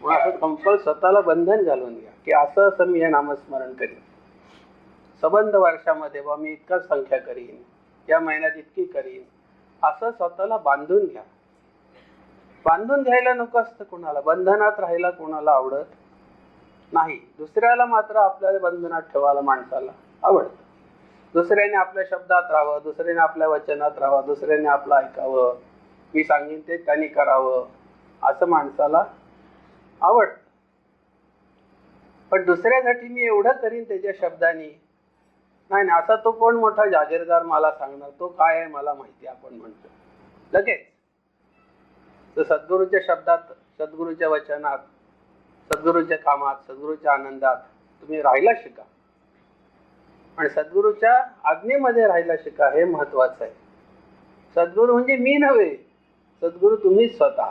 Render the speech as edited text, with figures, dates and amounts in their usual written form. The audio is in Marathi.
मग असं स्वतःला बंधन घालून घ्या की असं असं मी हे नामस्मरण करीन, संबंध वर्षामध्ये बा मी इतकाच संख्या करीन, या महिन्यात इतकी करीन, असं स्वतःला बांधून घ्या. बांधून घ्यायला नको असतं कोणाला, बंधनात राहायला कोणाला आवडत नाही. दुसऱ्याला मात्र आपल्याला बंधनात ठेवायला माणसाला आवडतं. दुसऱ्याने आपल्या शब्दात राहावं, दुसऱ्याने आपल्या वचनात राहावं, दुसऱ्याने आपलं ऐकावं, मी सांगेन ते त्यांनी करावं, असं माणसाला आवडतं. पण दुसऱ्यासाठी मी एवढं करीन त्याच्या शब्दाने, नाही नाही असा तो कोण मोठा जागीरदार मला सांगणार, तो काय आहे मला माहिती, आपण म्हणतो लगेच. तर सद्गुरूच्या शब्दात, सद्गुरूच्या वचनात, सद्गुरूच्या कामात, सद्गुरूच्या आनंदात तुम्ही राहायला शिका. आणि सद्गुरूच्या आज्ञेमध्ये राहायला शिका, हे महत्वाचं आहे. सद्गुरू म्हणजे मी नव्हे, सद्गुरू तुम्हीच स्वतः.